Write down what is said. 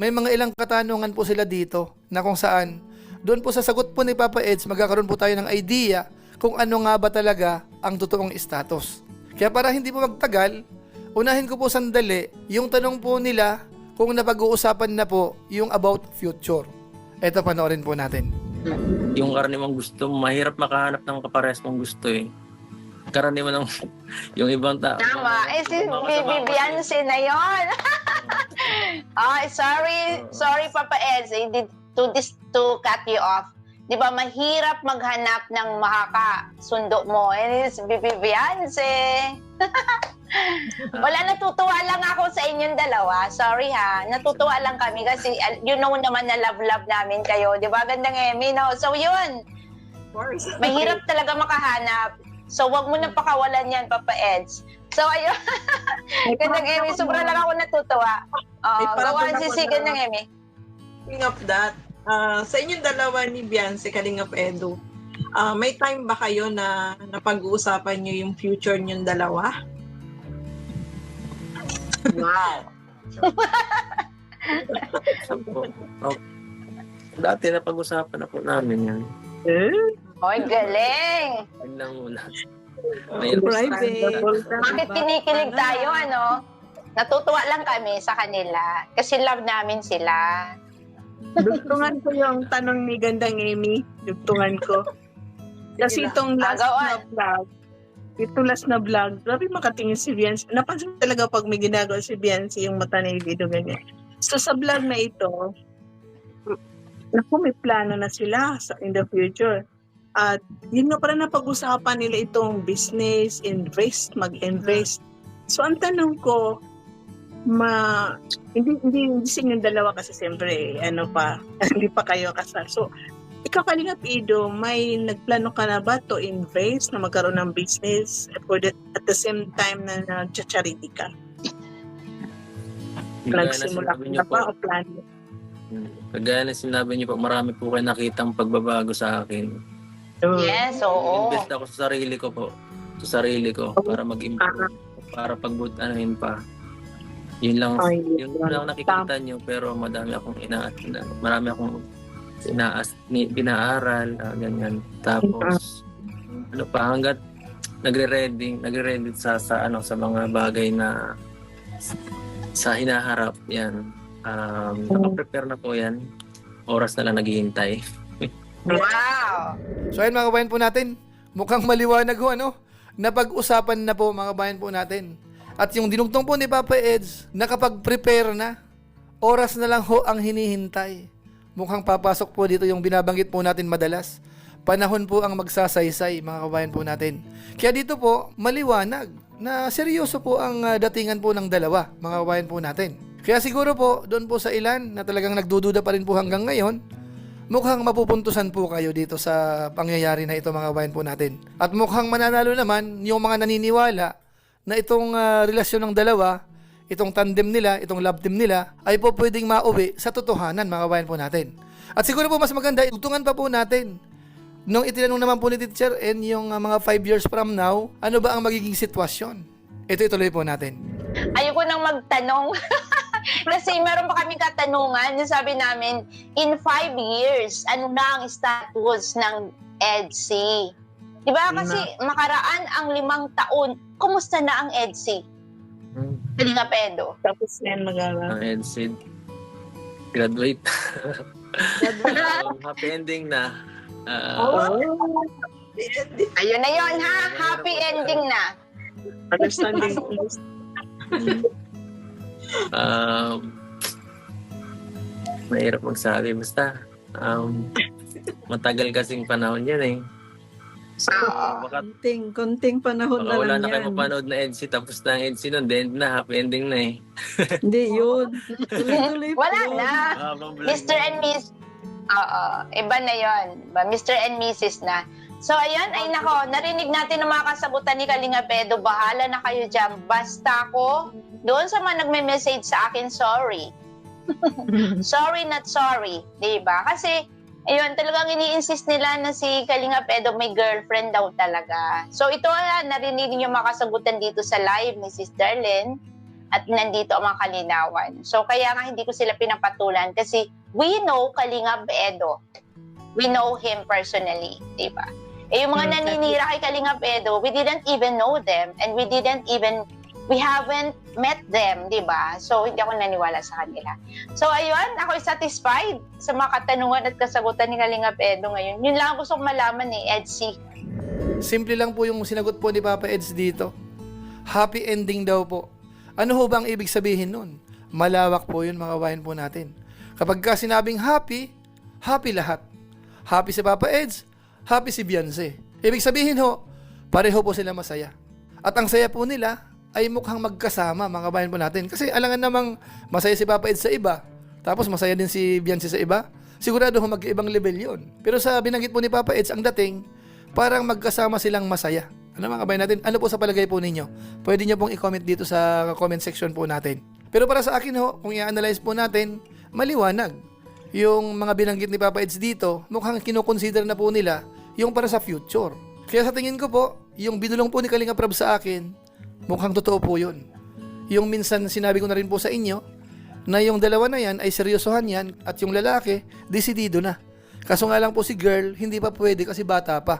may mga ilang katanungan po sila dito na kung saan doon po sa sagot po ni Papa Eds, magkakaroon po tayo ng idea kung ano nga ba talaga ang totoong status. Kaya para hindi po magtagal, unahin ko po sandali yung tanong po nila kung napag-uusapan na po yung about future. Ito, panoorin po natin. Yung karaniwang gusto, mahirap makahanap ng kapares mong gusto eh. Karaniwan ng yung ibang tao. Tama. Eh, si Beyonce na yun. Sorry, Papa Eds. I did to cut you off. Di ba, mahirap maghanap ng makakasundo mo. Eh, si Beyonce. Wala, natutuwa lang ako sa inyong dalawa. Sorry ha. Natutuwa lang kami kasi you know naman na love namin kayo. Di ba? Gandang Emmy, no? So, yun. Mahirap talaga makahanap. So, wag mo na pakawalan yan, Papa Eds. So, ayun. Gandang Emmy. Sobra lang ako natutuwa. Gawan si Gandang Emmy. Speaking of that, sa inyong dalawa ni Beyonce, Kalingap Edu, may time ba kayo na napag-uusapan nyo yung future nyong dalawa? Wow. Dati na pag-usapan na po namin yan. Oy, galing. Yun lang muna. Private. Bakit kinikilig tayo, ano? Natutuwa lang kami sa kanila kasi love namin sila. Dugtungan ko yung tanong ni Gandang Amy. Dugtungan ko. Kasi itong last na vlog, grabe makatingin si Beyonce. Napansin talaga pag may ginagawa si Beyonce yung mata na video ganyan. So sa vlog na ito, naku, may plano na sila in the future. At yun nga pala napag-usapan nila itong business, invest, mag-invest. So ang tanong ko, hindi sa inyong dalawa kasi siyempre, hindi pa kayo kasal. So, ikaw Kalingap Edu, may nagplano ka na ba to invest, na magkaroon ng business at the same time na nag-charity ka? Nagsimula ka na ba o plano? Kagaya na sinabi niyo po, marami po kayo nakitang pagbabago sa akin. Yes, oo. Invest ako sa sarili ko po. Sa sarili ko para mag-improve. Para pag-butanin pa. Yun lang nakikita niyo, pero marami akong pinaaral, ganyan. Tapos hangga't nagre-ready sa mga bagay na sa hinaharap yan. Naka-prepare na po yan. Oras na lang naghihintay. Wow! So ayun mga kabayan po natin, mukhang maliwanag ho, napag-usapan na po mga kabayan po natin. At yung dinugtong po ni Papa Eds, nakapag-prepare na, oras na lang ho ang hinihintay. Mukhang papasok po dito yung binabanggit po natin madalas. Panahon po ang magsasaysay mga kabayan po natin. Kaya dito po, maliwanag na seryoso po ang datingan po ng dalawa mga kabayan po natin. Kaya siguro po, doon po sa ilan na talagang nagdududa pa rin po hanggang ngayon, mukhang mapupuntusan po kayo dito sa pangyayari na ito mga kabayan po natin. At mukhang mananalo naman yung mga naniniwala na itong relasyon ng dalawa, itong tandem nila, itong love team nila, ay po pwedeng mauwi sa totohanan mga kabayan po natin. At siguro po mas maganda, tutungan pa po natin. Nung itinanong naman po ni Teacher N yung mga 5 years from now, ano ba ang magiging sitwasyon? Ito ituloy po natin. Ayoko nang magtanong. Kasi meron pa kaming katanungan. Yung sabi namin, in 5 years, ano na ang status ng EDSI? Diba? Kasi makaraan ang 5 taon, kumusta na ang EDSI? Kalingap Edu. Tapos yan Ang EDSID. Graduate. Happy ending na. Ayun na yun ha. Happy ending na. Understanding. Mahirap magsabi. Basta, matagal kasing panahon yan eh. So, baka Konting panahon na wala lang na kayo yan. mapanood na EDSI, tapos na ang EDSI nun, the end na, happy ending na eh. Hindi, yun. Tuloy-tuloy Wala po. na. Mr. and Miss. Oo, iba na yon. Mr. and Mrs. na. So, ayun, ay nako, narinig natin ang mga kasabutan ni Kalingap Edu. Bahala na kayo dyan. Basta ko, doon sa mga nagme-message sa akin, sorry. Sorry, not sorry. Diba? Kasi, ayun, talagang ini-insist nila na si Kalingap Edu may girlfriend daw talaga. So, ito narinig niyo mga kasagutan dito sa live ni Sis Darlene. at nandito ang mga kalinawan. So kaya nga hindi ko sila pinapatulan kasi we know Kalingap Edo. We know him personally, di ba? Eh yung mga naninira kay Kalingap Edo, we didn't even know them and we haven't met them, di ba? So hindi ako naniwala sa kanila. So ayun, ako satisfied sa mga katanungan at kasagutan ni Kalingap Edo ngayon. Yun lang ang gusto kong malaman ni Edsy. Simple lang po yung sinagot po ni Papa Eds dito. Happy ending daw po. Ano ho ba ang ibig sabihin nun? Malawak po yun mga kabayan po natin. Kapag ka sinabing happy, happy lahat. Happy si Papa Eds, happy si Beyonce. Ibig sabihin ho, pareho po sila masaya. At ang saya po nila ay mukhang magkasama mga kabayan po natin. Kasi alangan namang masaya si Papa Eds sa iba, tapos masaya din si Beyonce sa iba. Sigurado ho mag-ibang level yun. Pero sa binanggit po ni Papa Eds, ang dating, parang magkasama silang masaya. Ano mga kabayan natin? Ano po sa palagay po ninyo? Pwede nyo pong i-comment dito sa comment section po natin. Pero para sa akin ho, kung i-analyze po natin, maliwanag. Yung mga binanggit ni Papa Eds dito, mukhang kinoconsider na po nila yung para sa future. Kaya sa tingin ko po, yung binulong po ni Kalingap Rab sa akin, mukhang totoo po yun. Yung minsan sinabi ko na rin po sa inyo, na yung dalawa na yan ay seryosohan yan at yung lalaki, desidido na. Kaso nga lang po si girl, hindi pa pwede kasi bata pa.